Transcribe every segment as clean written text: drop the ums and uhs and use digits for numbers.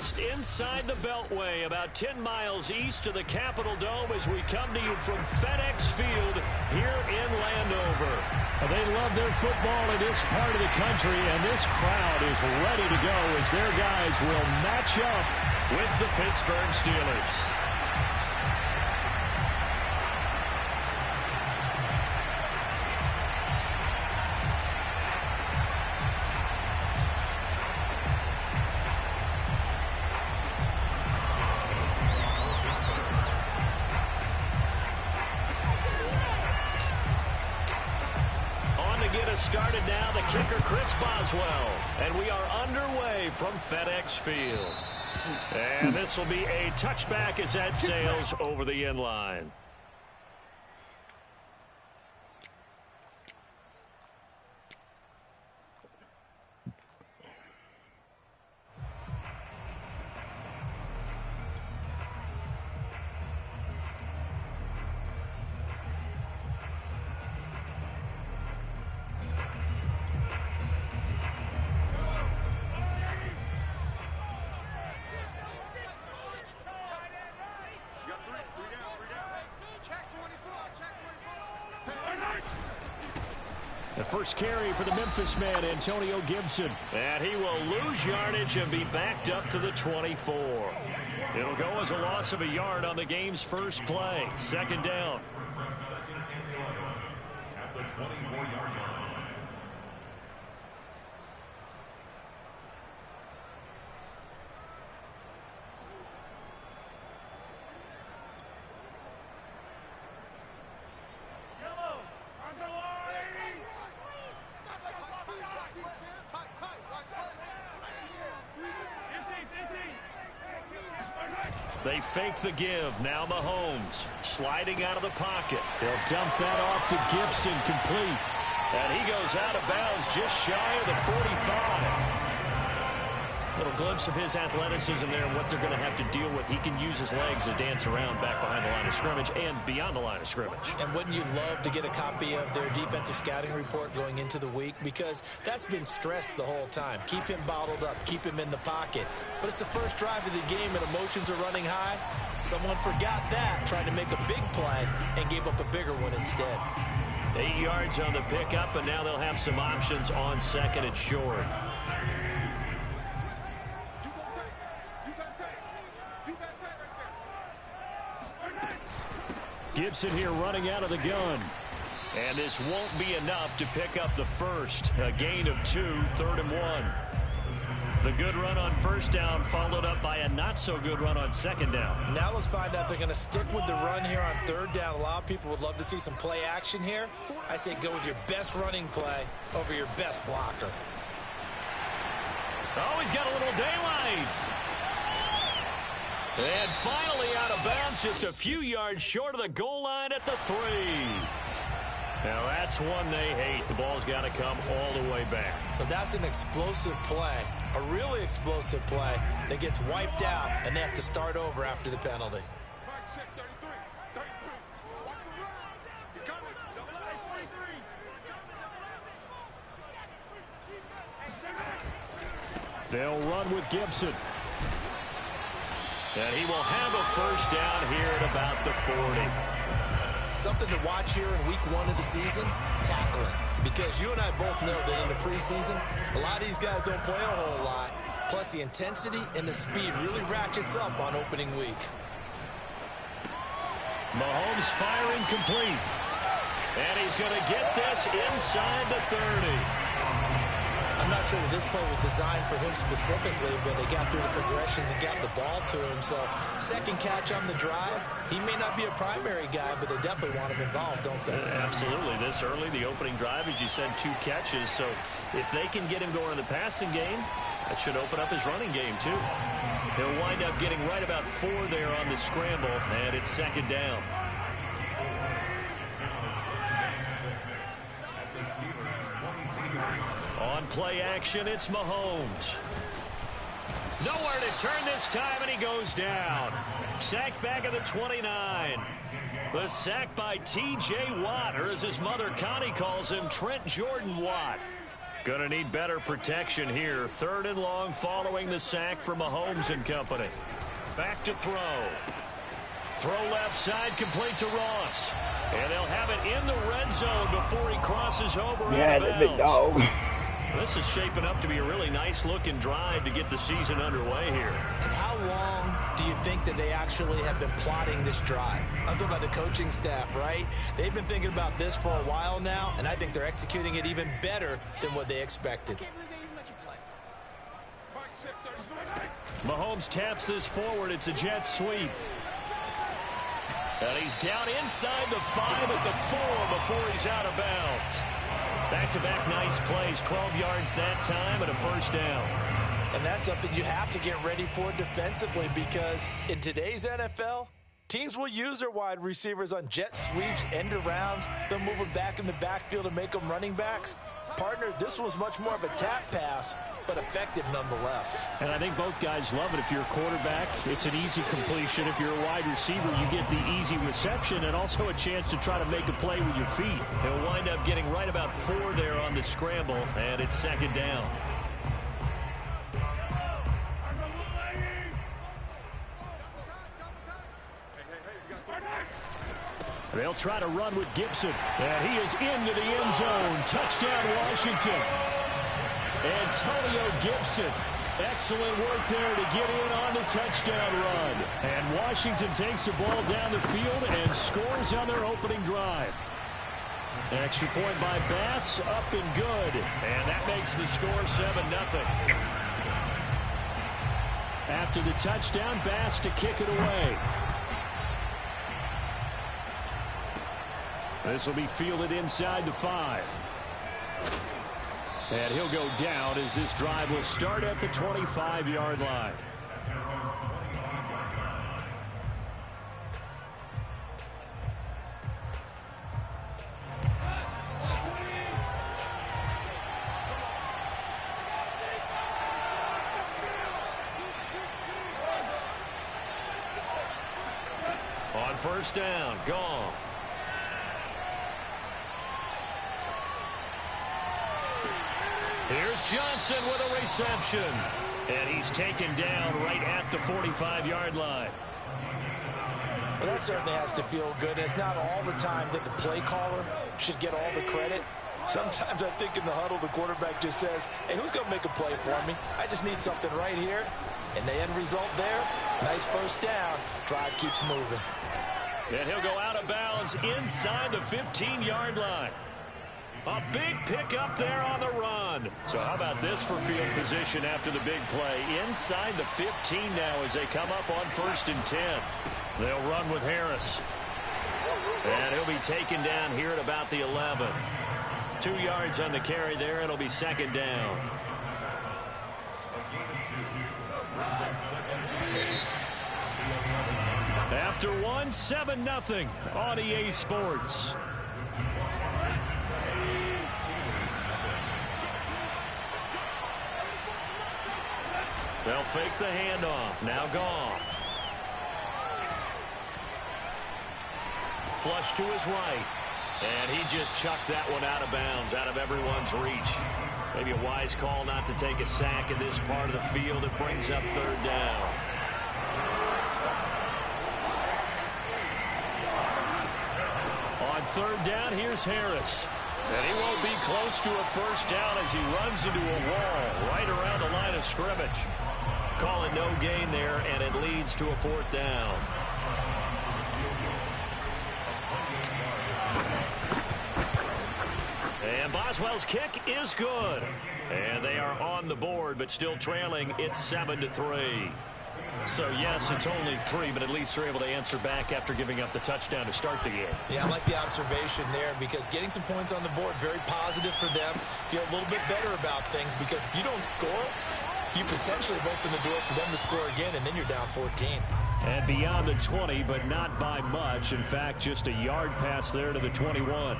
just inside the Beltway, about 10 miles east of the Capitol Dome as we come to you from FedEx Field here in Landover. They love their football in this part of the country, and this crowd is ready to go as their guys will match up with the Pittsburgh Steelers. Started now, the kicker Chris Boswell, and we are underway from FedEx Field. And this will be a touchback as that sails over the end line. The first carry for the Memphis man, Antonio Gibson. And he will lose yardage and be backed up to the 24. It'll go as a loss of a yard on the game's first play. Second down. At the 24-yard line. They fake the give. Now Mahomes sliding out of the pocket. They'll dump that off to Gibson, complete. And he goes out of bounds just shy of the 45. Little glimpse of his athleticism there and what they're going to have to deal with. He can use his legs to dance around back behind the line of scrimmage and beyond the line of scrimmage. And wouldn't you love to get a copy of their defensive scouting report going into the week? Because that's been stressed the whole time. Keep him bottled up. Keep him in the pocket. But it's the first drive of the game and emotions are running high. Someone forgot that, trying to make a big play and gave up a bigger one instead. 8 yards on the pickup, and now they'll have some options on second and short. Gibson here running out of the gun. And this won't be enough to pick up the first. A gain of 2, 3rd and 1. The good run on first down followed up by a not-so-good run on second down. Now let's find out if they're going to stick with the run here on third down. A lot of people would love to see some play action here. I say go with your best running play over your best blocker. Oh, he's got a little daylight. And finally out of bounds, just a few yards short of the goal line at the 3. Now that's one they hate. The ball's got to come all the way back. So that's an explosive play, a really explosive play that gets wiped out, and they have to start over after the penalty. They'll run with Gibson. And he will have a first down here at about the 40. Something to watch here in week 1 of the season, tackling. Because you and I both know that in the preseason, a lot of these guys don't play a whole lot. Plus the intensity and the speed really ratchets up on opening week. Mahomes firing complete. And he's going to get this inside the 30. I'm not sure that this play was designed for him specifically, but they got through the progressions and got the ball to him. So second catch on the drive. He may not be a primary guy, but they definitely want him involved, don't they? Absolutely. This early, the opening drive, as you said, 2 catches. So if they can get him going in the passing game, that should open up his running game too. He'll wind up getting right about 4 there on the scramble, and it's second down. On play action, it's Mahomes. Nowhere to turn this time, and he goes down. Sacked back at the 29. The sack by T.J. Watt, or as his mother Connie calls him, Trent Jordan Watt. Going to need better protection here. 3rd and long following the sack from Mahomes and company. Back to throw. Throw left side, complete to Ross. And they'll have it in the red zone before he crosses over out of bounds. Big dog. This is shaping up to be a really nice-looking drive to get the season underway here. And how long do you think that they actually have been plotting this drive? I'm talking about the coaching staff, right? They've been thinking about this for a while now, and I think they're executing it even better than what they expected. Mahomes taps this forward. It's a jet sweep. And he's down inside the 5 at the 4 before he's out of bounds. Back-to-back nice plays, 12 yards that time and a first down. And that's something you have to get ready for defensively because in today's NFL, teams will use their wide receivers on jet sweeps, end-arounds. They'll move them back in the backfield and make them running backs. Partner, this was much more of a tap pass, but effective nonetheless. And I think both guys love it. If you're a quarterback, it's an easy completion. If you're a wide receiver, you get the easy reception and also a chance to try to make a play with your feet. He'll wind up getting right about 4 there on the scramble, and it's 2nd down. They'll try to run with Gibson. And he is into the end zone. Touchdown, Washington. Antonio Gibson. Excellent work there to get in on the touchdown run. And Washington takes the ball down the field and scores on their opening drive. An extra point by Bass, up and good. And that makes the score 7-0. After the touchdown, Bass to kick it away. This will be fielded inside the 5. And he'll go down as this drive will start at the 25-yard line. On first down, gone. Here's Johnson with a reception. And he's taken down right at the 45-yard line. Well, that certainly has to feel good. It's not all the time that the play caller should get all the credit. Sometimes I think in the huddle, the quarterback just says, hey, who's going to make a play for me? I just need something right here. And the end result there, nice first down. Drive keeps moving. And he'll go out of bounds inside the 15-yard line. A big pickup there on the run. So how about this for field position after the big play? Inside the 15 now as they come up on 1st and 10. They'll run with Harris. And he'll be taken down here at about the 11. 2 yards on the carry there. It'll be 2nd down. After 1, 7-0 on EA Sports. They'll fake the handoff. Now Goff. Flush to his right. And he just chucked that one out of bounds, out of everyone's reach. Maybe a wise call not to take a sack in this part of the field. It brings up 3rd down. On 3rd down, here's Harris. And he won't be close to a first down as he runs into a wall right around the line of scrimmage. Calling no gain there, and it leads to a 4th down. And Boswell's kick is good. And they are on the board, but still trailing. It's 7-3. So, yes, it's only 3, but at least they're able to answer back after giving up the touchdown to start the game. Yeah, I like the observation there because getting some points on the board, very positive for them. Feel a little bit better about things because if you don't score, you potentially have opened the door for them to score again, and then you're down 14. And beyond the 20, but not by much. In fact, just a yard pass there to the 21.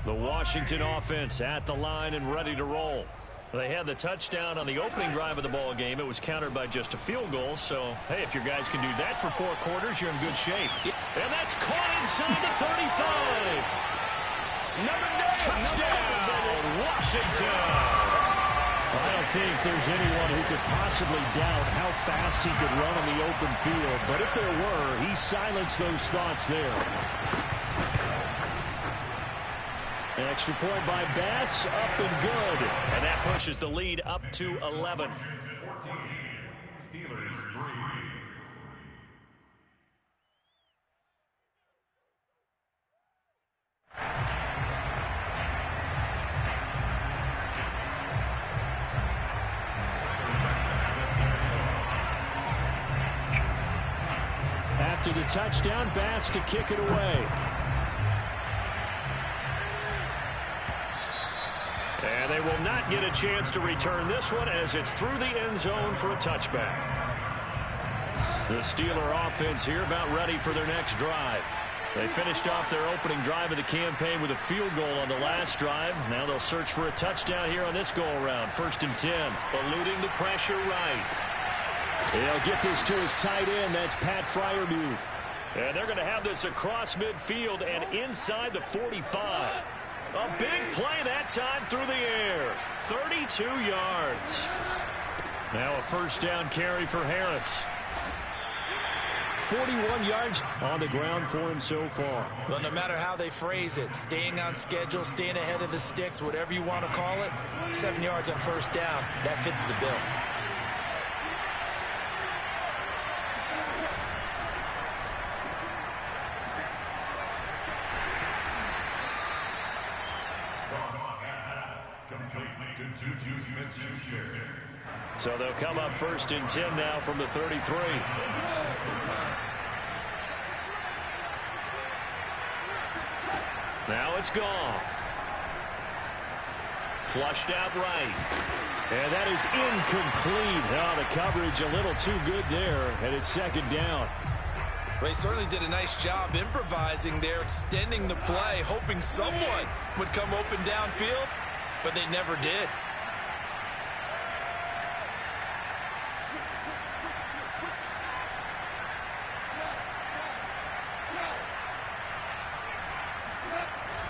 The Washington offense at the line and ready to roll. They had the touchdown on the opening drive of the ball game. It was countered by just a field goal. So, hey, if your guys can do that for 4 quarters, you're in good shape. And that's caught inside the 35. Touchdown, Washington. I don't think there's anyone who could possibly doubt how fast he could run on the open field. But if there were, he silenced those thoughts there. Extra point by Bass, up and good. And that pushes the lead up to 11. 14, Steelers 3. After the touchdown, Bass to kick it away. And they will not get a chance to return this one as it's through the end zone for a touchback. The Steeler offense here about ready for their next drive. They finished off their opening drive of the campaign with a field goal on the last drive. Now they'll search for a touchdown here on this go-around. 1st and 10, eluding the pressure right. They'll get this to his tight end. That's Pat Freiermuth. And they're going to have this across midfield and inside the 45. A big play that time through the air. 32 yards. Now a 1st down carry for Harris. 41 yards on the ground for him so far. Well, no matter how they phrase it, staying on schedule, staying ahead of the sticks, whatever you want to call it, 7 yards on 1st down, that fits the bill. Juju Smith-Schuster. So they'll come up 1st and 10 now from the 33. Now it's gone. Flushed out right. And that is incomplete. Oh, the coverage a little too good there, and it's 2nd down. Well, they certainly did a nice job improvising there, extending the play, hoping someone would come open downfield, but they never did.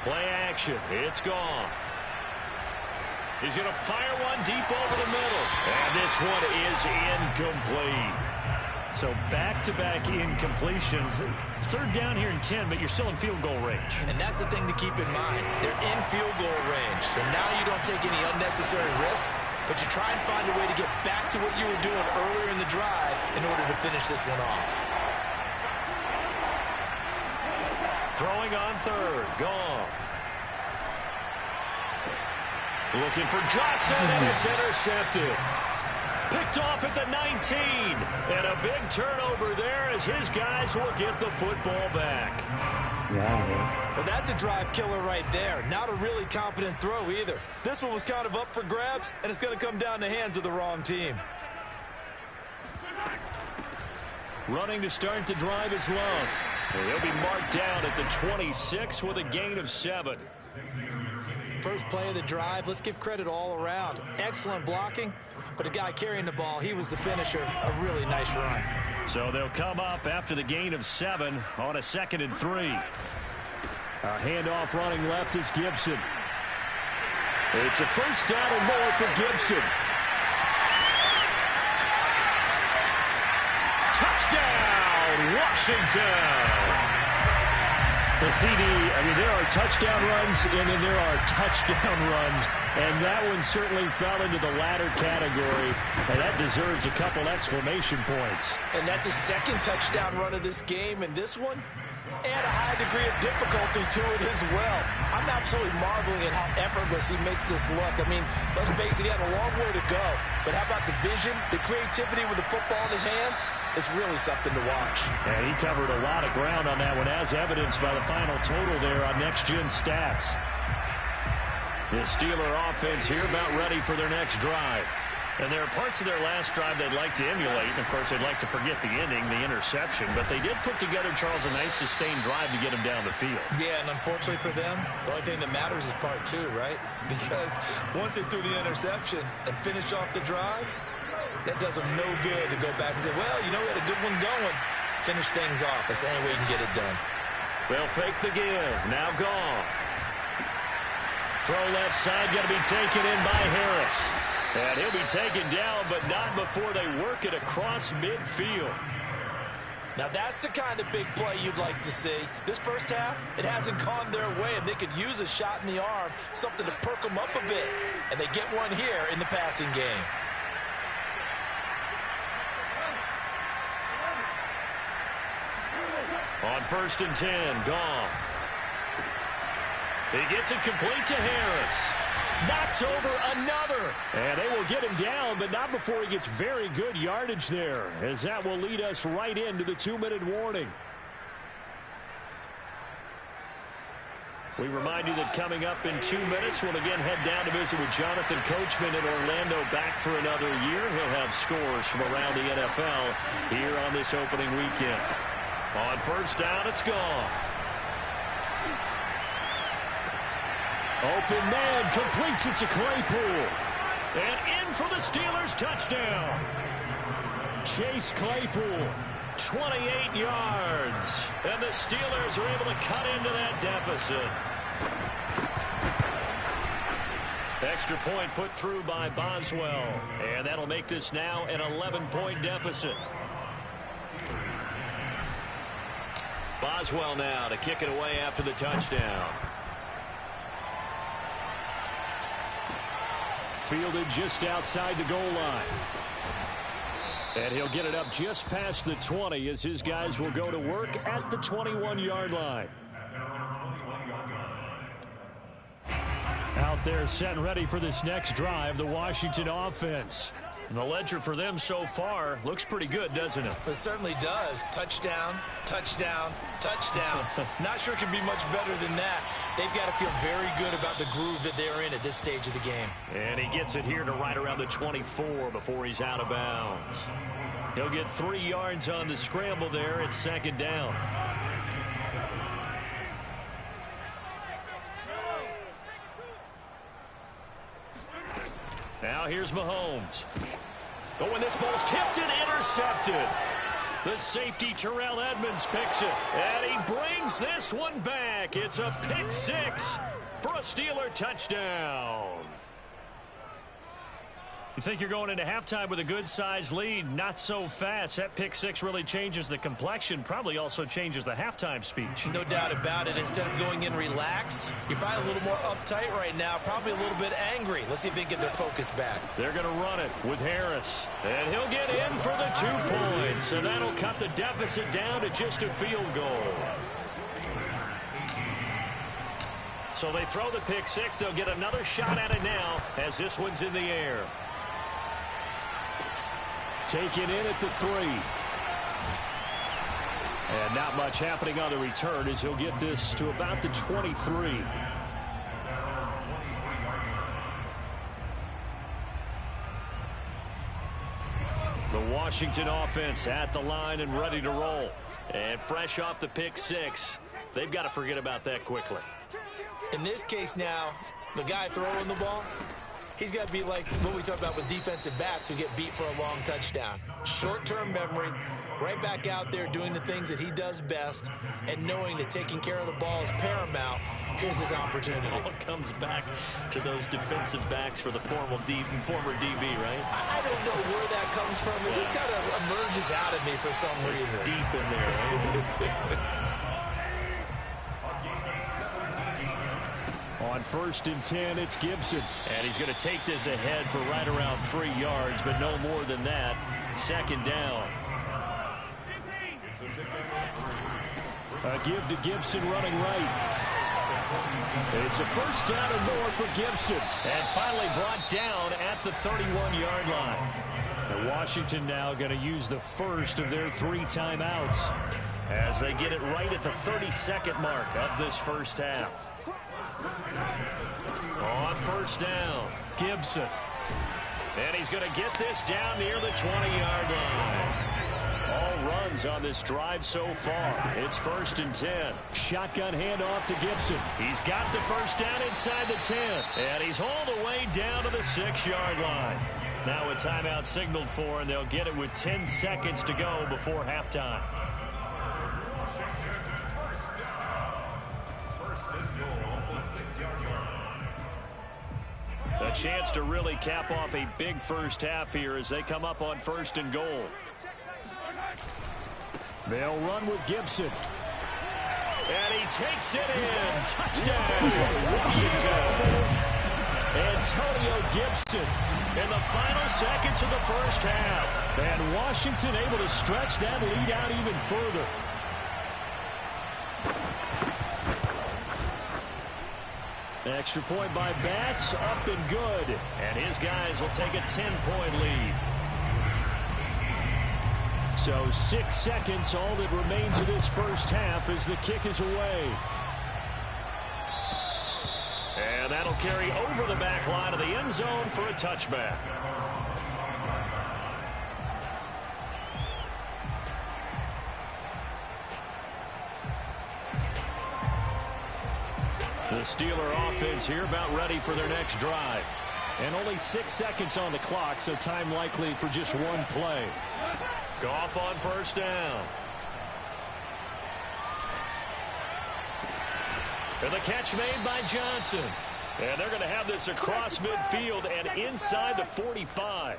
Play action. It's gone. He's going to fire one deep over the middle. And this one is incomplete. So back-to-back incompletions. 3rd down here in 10, but you're still in field goal range. And that's the thing to keep in mind. They're in field goal range. So now you don't take any unnecessary risks, but you try and find a way to get back to what you were doing earlier in the drive in order to finish this one off. Throwing on 3rd. Goff. Looking for Johnson, and it's intercepted. Picked off at the 19. And a big turnover there as his guys will get the football back. Well, that's a drive killer right there. Not a really confident throw either. This one was kind of up for grabs, and it's going to come down the hands of the wrong team. Running to start the drive is Love. He'll be marked down at the 26 with a gain of 7. First play of the drive, let's give credit all around. Excellent blocking, but the guy carrying the ball, he was the finisher. A really nice run. So they'll come up after the gain of 7 on a 2nd and 3. A handoff running left is Gibson. It's a 1st down and more for Gibson. Touchdown, Washington. The CD, I mean, there are touchdown runs, and then there are touchdown runs, and that one certainly fell into the latter category, and that deserves a couple exclamation points. And that's a 2nd touchdown run of this game, and this one, add a high degree of difficulty to it as well. I'm absolutely marveling at how effortless he makes this look. I mean, let's face it, he had a long way to go, but how about the vision, the creativity with the football in his hands? It's really something to watch. And he covered a lot of ground on that one, as evidenced by the final total there on Next Gen Stats. The Steeler offense here about ready for their next drive. And there are parts of their last drive they'd like to emulate. And, of course, they'd like to forget the ending, the interception. But they did put together, Charles, a nice sustained drive to get him down the field. Yeah, and unfortunately for them, the only thing that matters is part two, right? Because once they threw the interception and finished off the drive, that does them no good to go back and say, well, you know, we had a good one going. Finish things off. That's the only way you can get it done. They'll fake the give. Now Goff. Throw left side, going to be taken in by Harris. And he'll be taken down, but not before they work it across midfield. Now, that's the kind of big play you'd like to see. This first half, it hasn't gone their way, and they could use a shot in the arm, something to perk them up a bit. And they get one here in the passing game. On 1st and 10, Goff. He gets it complete to Harris. Knocks over another. And they will get him down, but not before he gets very good yardage there, as that will lead us right into the 2-minute warning. We remind you that coming up in 2 minutes, we'll again head down to visit with Jonathan Coachman in Orlando, back for another year. He'll have scores from around the NFL here on this opening weekend. On 1st down, it's Goff. Open man completes it to Claypool. And in for the Steelers touchdown. Chase Claypool. 28 yards. And the Steelers are able to cut into that deficit. Extra point put through by Boswell. And that'll make this now an 11-point deficit. Boswell now to kick it away after the touchdown. Fielded just outside the goal line. And he'll get it up just past the 20 as his guys will go to work at the 21-yard line. Out there set and ready for this next drive, the Washington offense. And the ledger for them so far looks pretty good, doesn't it? It certainly does. Touchdown, touchdown, touchdown. Not sure it can be much better than that. They've got to feel very good about the groove that they're in at this stage of the game. And he gets it here to right around the 24 before he's out of bounds. He'll get 3 yards on the scramble there at 2nd down. Now here's Mahomes. Oh, and this ball's tipped and intercepted. The safety, Terrell Edmonds, picks it. And he brings this one back. It's a pick 6 for a Steeler touchdown. You think you're going into halftime with a good-sized lead? Not so fast. That pick 6 really changes the complexion, probably also changes the halftime speech. No doubt about it. Instead of going in relaxed, you're probably a little more uptight right now, probably a little bit angry. Let's see if they can get their focus back. They're going to run it with Harris. And he'll get in for the 2 points, and that'll cut the deficit down to just a field goal. So they throw the pick 6. They'll get another shot at it now as this one's in the air. Taken in at the 3. And not much happening on the return as he'll get this to about the 23. The Washington offense at the line and ready to roll. And fresh off the pick 6, they've got to forget about that quickly. In this case now, the guy throwing the ball, he's got to be like what we talk about with defensive backs who get beat for a long touchdown. Short-term memory, right back out there doing the things that he does best, and knowing that taking care of the ball is paramount. Here's his opportunity. It all comes back to those defensive backs for the former DB, right? I don't know where that comes from. It just kind of emerges out of me for some reason. Deep in there, right? On 1st and 10, it's Gibson. And he's going to take this ahead for right around 3 yards, but no more than that. 2nd down. A give to Gibson running right. It's a 1st down and more for Gibson. And finally brought down at the 31-yard line. And Washington now going to use the first of their 3 timeouts as they get it right at the 32nd mark of this first half. On 1st down, Gibson. And he's going to get this down near the 20-yard line. All runs on this drive so far. It's 1st and 10. Shotgun handoff to Gibson. He's got the first down inside the 10. And he's all the way down to the 6-yard line. Now a timeout signaled for, and they'll get it with 10 seconds to go before halftime. A chance to really cap off a big first half here as they come up on 1st and goal. They'll run with Gibson. And he takes it in. Touchdown, Washington. Antonio Gibson In the final seconds of the first half. And Washington able to stretch that lead out even further. Extra point by Bass, up and good. And his guys will take a 10-point lead. So 6 seconds, all that remains of this first half as the kick is away. And that'll carry over the back line of the end zone for a touchback. The Steeler offense here about ready for their next drive. And only 6 seconds on the clock, so time likely for just one play. Goff on first down. And the catch made by Johnson. And they're going to have this across midfield and inside the 45.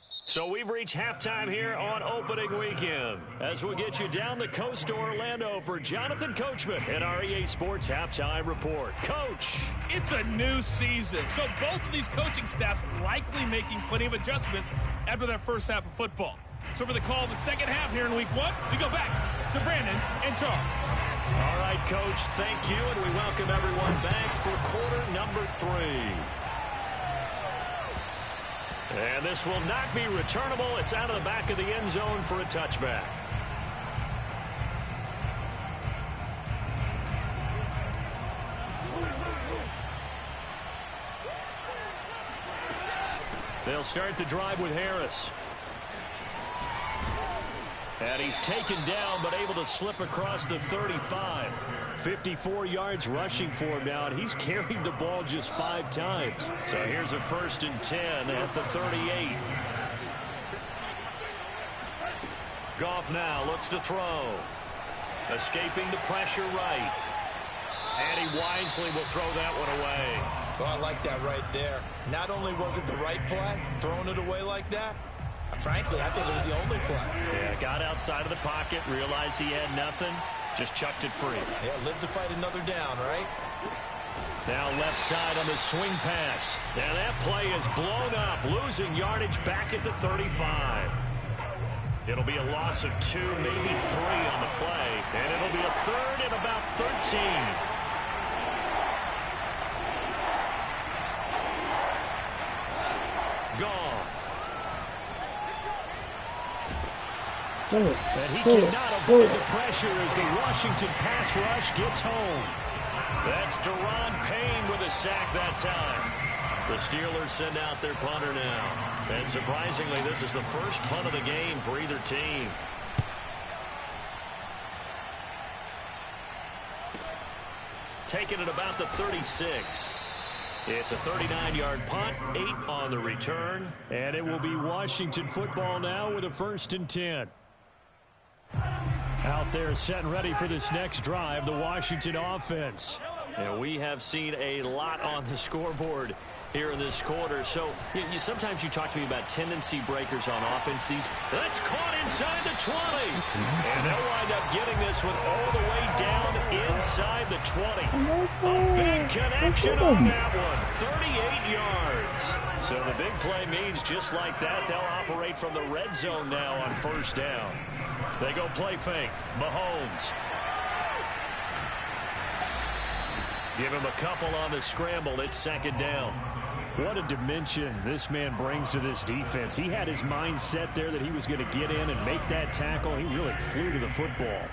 So we've reached halftime here on opening weekend as we'll get you down the coast to Orlando for Jonathan Coachman and our EA Sports Halftime Report. Coach. It's a new season, so both of these coaching staffs likely making plenty of adjustments after that first half of football. So for the call of the second half here in week one, we go back to Brandon and Charles. All right, Coach, thank you, and we welcome everyone back for quarter number 3. And this will not be returnable. It's out of the back of the end zone for a touchback. They'll start the drive with Harris. And he's taken down, but able to slip across the 35. 54 yards rushing for him now, and he's carried the ball just 5 times. So here's a 1st and 10 at the 38. Goff now looks to throw. Escaping the pressure right. And he wisely will throw that one away. Oh, I like that right there. Not only was it the right play, throwing it away like that, frankly, I think it was the only play. Yeah, got outside of the pocket, realized he had nothing, just chucked it free. Yeah, live to fight another down, right? Now left side on the swing pass. And that play is blown up, losing yardage back at the 35. It'll be a loss of 2, maybe 3 on the play. And it'll be a 3rd and about 13. Goff. And he cannot avoid the pressure as the Washington pass rush gets home. That's Deron Payne with a sack that time. The Steelers send out their punter now. And surprisingly, this is the first punt of the game for either team. Taking it about the 36. It's a 39-yard punt, 8 on the return. And it will be Washington football now with a 1st and 10. Out there set and ready for this next drive, the Washington offense. And we have seen a lot on the scoreboard here in this quarter. So sometimes you talk to me about tendency breakers on offense. That's caught inside the 20. And they'll wind up getting this one all the way down inside the 20. A big connection on that one. 38 yards. So the big play means just like that, they'll operate from the red zone now on 1st down. They go play fake. Mahomes. Give him a couple on the scramble. It's 2nd down. What a dimension this man brings to this defense. He had his mind set there that he was going to get in and make that tackle. He really flew to the football.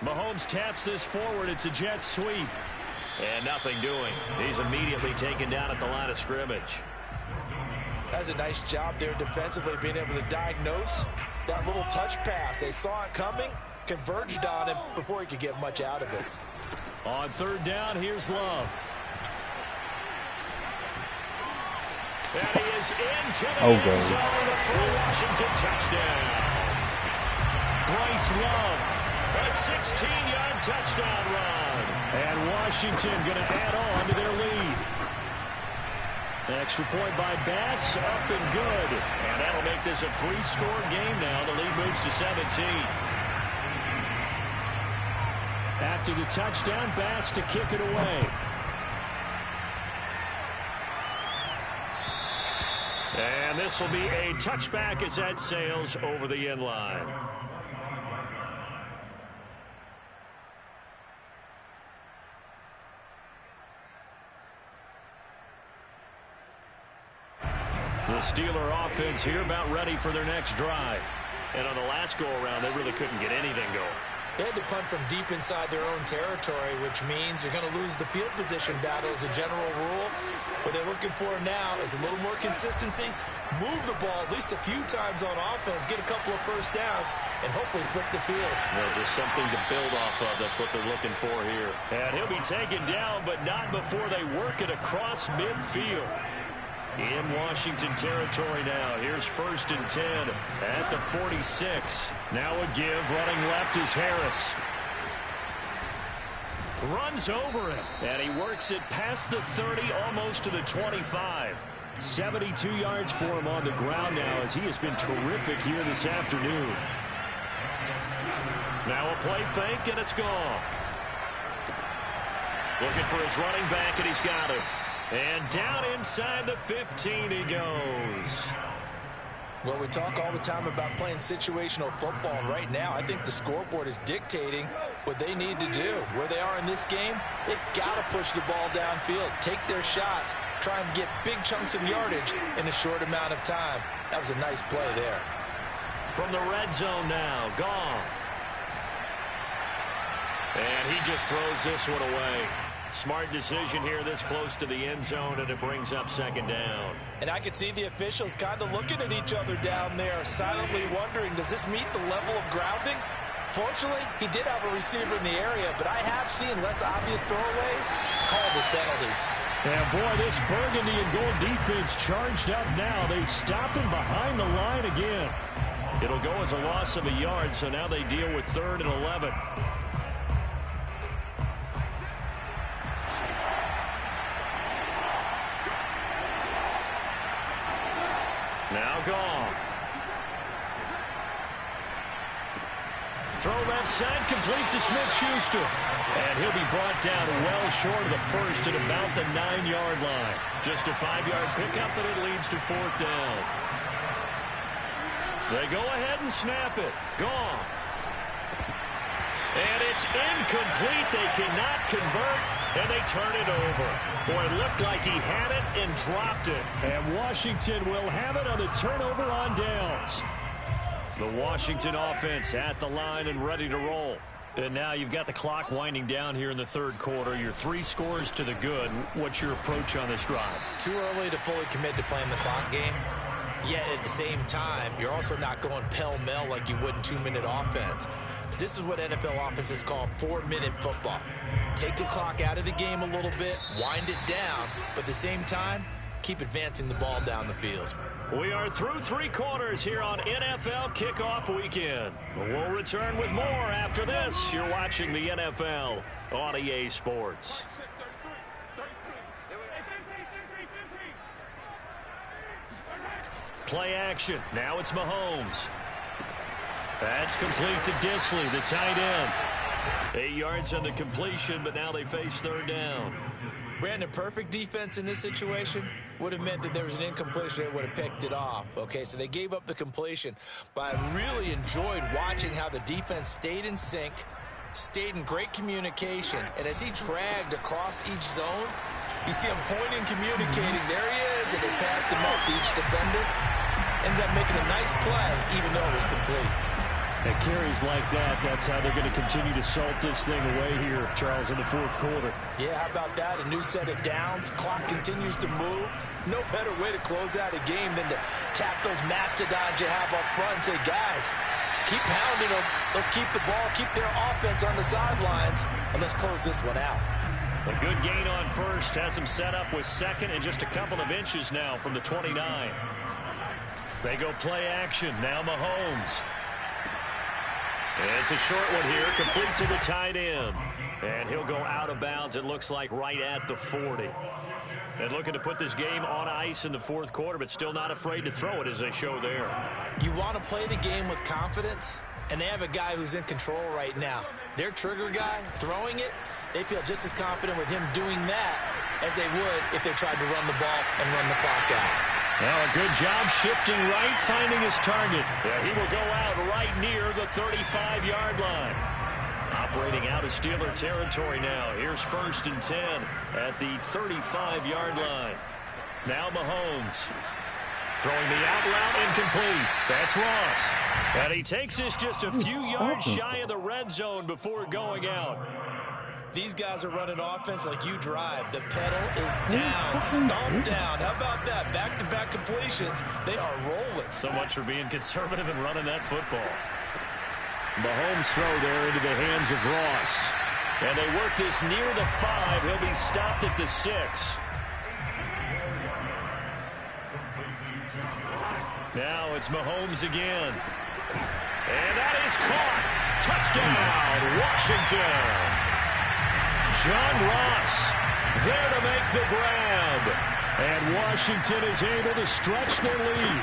Mahomes taps this forward. It's a jet sweep. And nothing doing. He's immediately taken down at the line of scrimmage. That's a nice job there defensively, being able to diagnose that little touch pass. They saw it coming, converged on him before he could get much out of it. On third down, here's Love. And he is into the end zone for a Washington touchdown. Bryce Love, a 16-yard touchdown run. And Washington going to add on to their lead. Extra point by Bass, up and good. And that'll make this a 3-score game now. The lead moves to 17. After the touchdown, Bass to kick it away. And this will be a touchback as that sails over the end line. The Steeler offense here about ready for their next drive. And on the last go-around, they really couldn't get anything going. They had to punt from deep inside their own territory, which means you're going to lose the field position battle as a general rule. What they're looking for now is a little more consistency, move the ball at least a few times on offense, get a couple of first downs, and hopefully flip the field. Well, just something to build off of. That's what they're looking for here. And he'll be taken down, but not before they work it across midfield. In Washington territory now. Here's 1st and 10 at the 46. Now a give. Running left is Harris. Runs over it. And he works it past the 30, almost to the 25. 72 yards for him on the ground now, as he has been terrific here this afternoon. Now a play fake, and it's gone. Looking for his running back, and he's got it. And down inside the 15 he goes. Well, we talk all the time about playing situational football. Right now, I think the scoreboard is dictating what they need to do. Where they are in this game, they've got to push the ball downfield, take their shots, try and get big chunks of yardage in a short amount of time. That was a nice play there. From the red zone now, Goff. And he just throws this one away. Smart decision here this close to the end zone, and it brings up 2nd down. And I can see the officials kind of looking at each other down there, silently wondering, does this meet the level of grounding? Fortunately, he did have a receiver in the area, but I have seen less obvious throwaways called as penalties. And boy, this burgundy and gold defense charged up now. They stop him behind the line again. It'll go as a loss of a yard, so now they deal with 3rd and 11. Now Goff. Throw left side, complete to Smith-Schuster. And he'll be brought down well short of the first at about the 9-yard line. Just a 5-yard pickup, and it leads to 4th down. They go ahead and snap it. Goff. And it's incomplete. They cannot convert, and they turn it over. Boy, it looked like he had it and dropped it. And Washington will have it on the turnover on downs. The Washington offense at the line and ready to roll. And now you've got the clock winding down here in the 3rd quarter. You're 3 scores to the good. What's your approach on this drive? Too early to fully commit to playing the clock game. Yet at the same time, you're also not going pell-mell like you would in 2-minute offense. This is what NFL offenses call 4-minute football. Take the clock out of the game a little bit, wind it down, but at the same time, keep advancing the ball down the field. We are through 3 quarters here on NFL Kickoff Weekend. We'll return with more after this. You're watching the NFL on EA Sports. Play action. Now it's Mahomes. That's complete to Disley, the tight end. 8 yards on the completion, but now they face 3rd down. Brandon, perfect defense in this situation would have meant that there was an incompletion that would have picked it off. Okay, so they gave up the completion, but I really enjoyed watching how the defense stayed in sync, stayed in great communication, and as he dragged across each zone, you see him pointing, communicating. There he is, and they passed him up to each defender. Ended up making a nice play, even though it was complete. At carries like that, that's how they're going to continue to salt this thing away here, Charles, in the fourth quarter. Yeah, how about that? A new set of downs. Clock continues to move. No better way to close out a game than to tap those mastodons you have up front and say, guys, keep pounding them. Let's keep the ball, keep their offense on the sidelines, and let's close this one out. A good gain on first. Has him set up with second and just a couple of inches now from the 29. They go play action. Now Mahomes. And it's a short one here, complete to the tight end. And he'll go out of bounds, it looks like, right at the 40. And looking to put this game on ice in the fourth quarter, but still not afraid to throw it as they show there. You want to play the game with confidence, and they have a guy who's in control right now. Their trigger guy, throwing it, they feel just as confident with him doing that as they would if they tried to run the ball and run the clock out. Now a good job shifting right, finding his target. Yeah, he will go out right near the 35-yard line. Operating out of Steeler territory now. Here's 1st and 10 at the 35-yard line. Now Mahomes. Throwing the out route incomplete. That's Ross. And he takes this just a few yards shy of the red zone before going out. These guys are running offense like you drive. The pedal is down, stomped down. How about that? Back-to-back completions. They are rolling. So much for being conservative and running that football. Mahomes throw there into the hands of Ross. And they work this near the 5. He'll be stopped at the 6. Now it's Mahomes again. And that is caught. Touchdown, Washington. John Ross there to make the grab. And Washington is able to stretch their lead.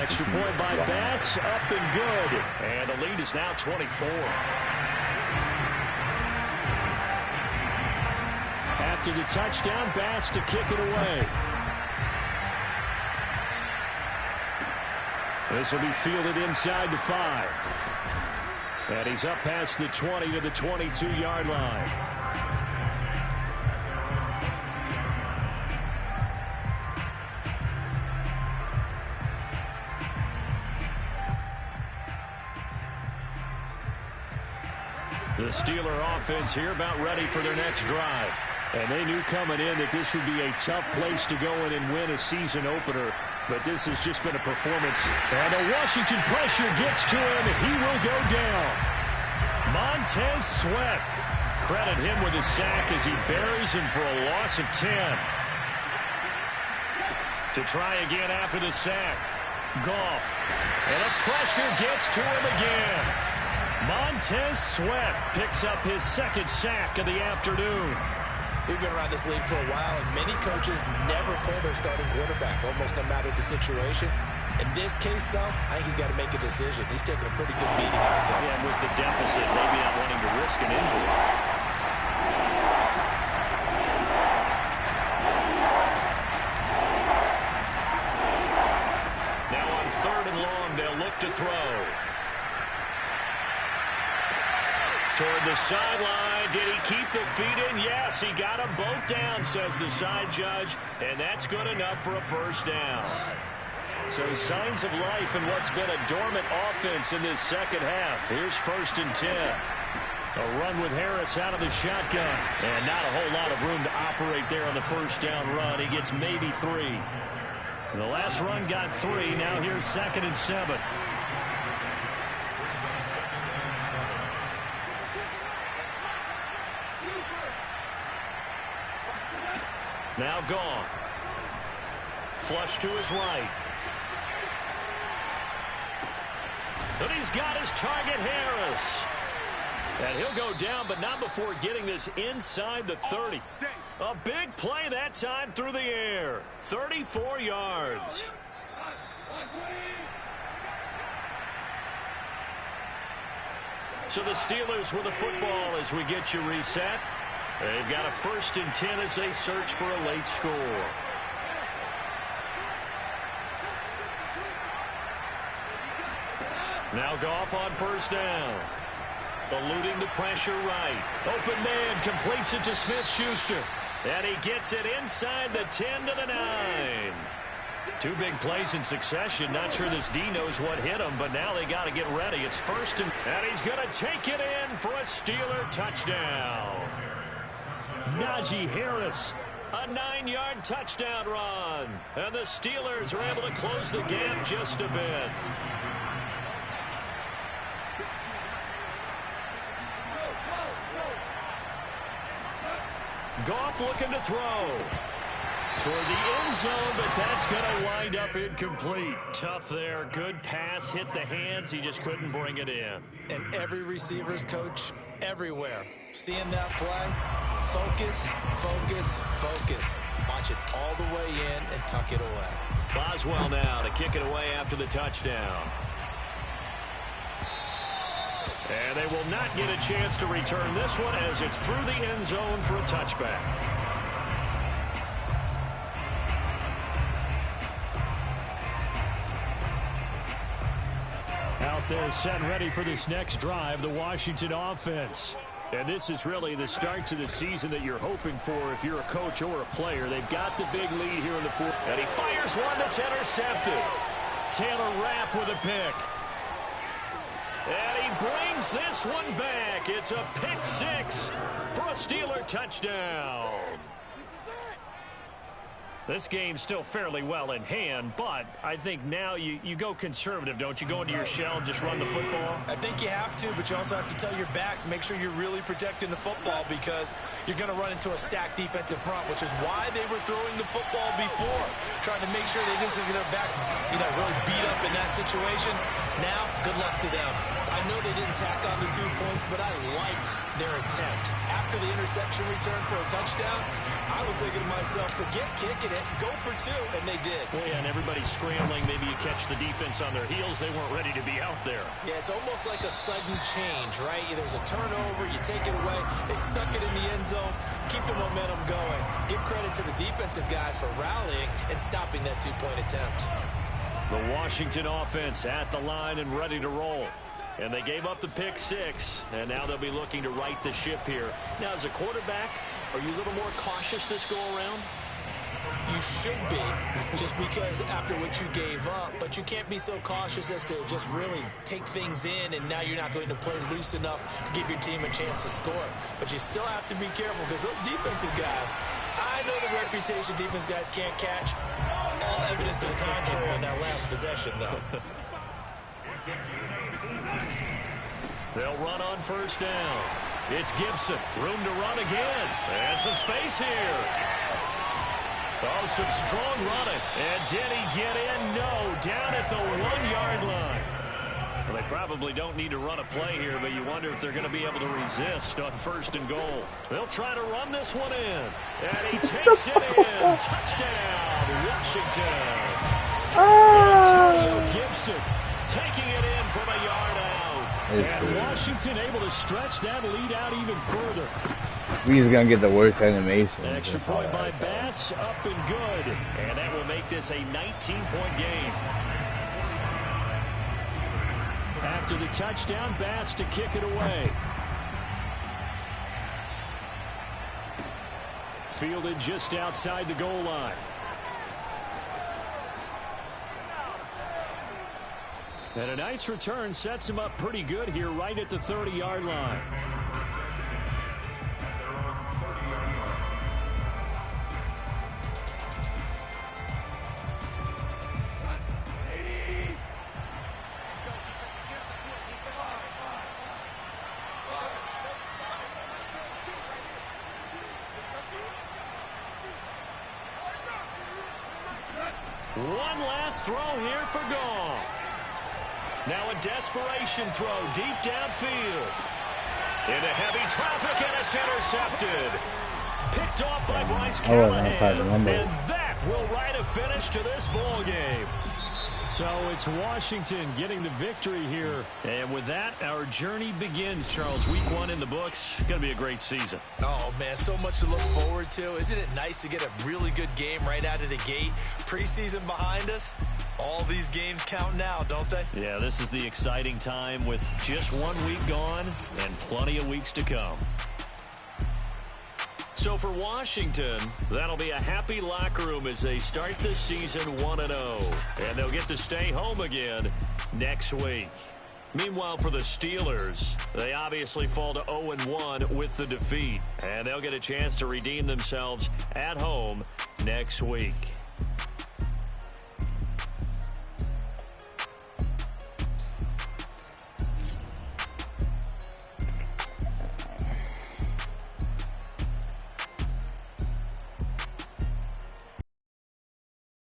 Extra point by Bass, up and good. And the lead is now 24. After the touchdown, Bass to kick it away. This will be fielded inside the 5. And he's up past the 20 to the 22-yard line. The Steeler offense here about ready for their next drive. And they knew coming in that this would be a tough place to go in and win a season opener. But this has just been a performance. And the Washington pressure gets to him. He will go down. Montez Sweat. Credit him with a sack as he buries him for a loss of 10. To try again after the sack. Goff. And the pressure gets to him again. Montez Sweat picks up his second sack of the afternoon. We've been around this league for a while, and many coaches never pull their starting quarterback, almost no matter the situation. In this case, though, I think he's got to make a decision. He's taking a pretty good beating out there. Yeah, and with the deficit, maybe not wanting to risk an injury. Now on 3rd and long, they'll look to throw. Toward the sideline. Did he keep the feet in? Yes, he got them both down, says the side judge, and that's good enough for a first down. So signs of life in what's been a dormant offense in this second half. Here's 1st and 10. A run with Harris out of the shotgun. And not a whole lot of room to operate there on the first down run. He gets maybe 3. The last run got 3. Now here's 2nd and 7. Now gone. Flush to his right. And he's got his target, Harris. And he'll go down, but not before getting this inside the 30. A big play that time through the air. 34 yards. So the Steelers with the football as we get you reset. They've got a 1st and 10 as they search for a late score. Now Goff on 1st down. Eluding the pressure right. Open man completes it to Smith-Schuster. And he gets it inside the 10 to the 9. Two big plays in succession. Not sure this D knows what hit him, but now they got to get ready. It's first and he's going to take it in for a Steeler touchdown. Najee Harris, a 9-yard touchdown run. And the Steelers are able to close the gap just a bit. Goff looking to throw toward the end zone, but that's going to wind up incomplete. Tough there. Good pass. Hit the hands. He just couldn't bring it in. And every receiver's coach everywhere, seeing that play, focus, focus, focus. Watch it all the way in and tuck it away. Boswell now to kick it away after the touchdown. And they will not get a chance to return this one as it's through the end zone for a touchback. Out there set and ready for this next drive, the Washington offense. And this is really the start to the season that you're hoping for if you're a coach or a player. They've got the big lead here in the fourth. And he fires one that's intercepted. Taylor Rapp with a pick. And he brings this one back. It's a pick six for a Steeler touchdown. This game's still fairly well in hand, but I think now you go conservative, don't you? Go into your shell and just run the football? I think you have to, but you also have to tell your backs, make sure you're really protecting the football because you're going to run into a stacked defensive front, which is why they were throwing the football before, trying to make sure they just get their backs, really beat up in that situation. Now, good luck to them. I know they didn't tack on the 2 points, but I liked their attempt. After the interception return for a touchdown, I was thinking to myself, forget kicking it, go for two, and they did. Well, yeah, and everybody's scrambling. Maybe you catch the defense on their heels. They weren't ready to be out there. Yeah, it's almost like a sudden change, right? There's a turnover, you take it away, they stuck it in the end zone, keep the momentum going. Give credit to the defensive guys for rallying and stopping that 2-point attempt. The Washington offense at the line and ready to roll. And they gave up the pick six, and now they'll be looking to right the ship here. Now, as a quarterback, are you a little more cautious this go-around? You should be, just because after what you gave up, but you can't be so cautious as to just really take things in, and now you're not going to play loose enough to give your team a chance to score. But you still have to be careful because those defensive guys, I know the reputation defense guys can't catch. All evidence to the contrary on that last possession, though. They'll run on first down. It's Gibson. Room to run again. And some space here. Oh, some strong running. And did he get in? No. Down at the 1-yard line. Well, they probably don't need to run a play here, but you wonder if they're going to be able to resist on first and goal. They'll try to run this one in. And he takes it in. Touchdown, Washington. Antonio Gibson taking it in from a yard out. And Washington able to stretch that lead out even further. He's going to get the worst animation. Extra point by Bass, up and good. And that will make this a 19-point game. After the touchdown, Bass to kick it away. Fielded just outside the goal line. And a nice return sets him up pretty good here right at the 30-yard line. One last throw here for Goff. Now a desperation throw deep downfield. Into heavy traffic, and it's intercepted. Picked off by Bryce Callahan. And that will write a finish to this ball game. So it's Washington getting the victory here. And with that, our journey begins, Charles. Week 1 in the books. It's going to be a great season. Oh, man, so much to look forward to. Isn't it nice to get a really good game right out of the gate? Preseason behind us. All these games count now, don't they? Yeah, this is the exciting time with just 1 week gone and plenty of weeks to come. So for Washington, that'll be a happy locker room as they start the season 1-0. And they'll get to stay home again next week. Meanwhile, for the Steelers, they obviously fall to 0-1 with the defeat. And they'll get a chance to redeem themselves at home next week.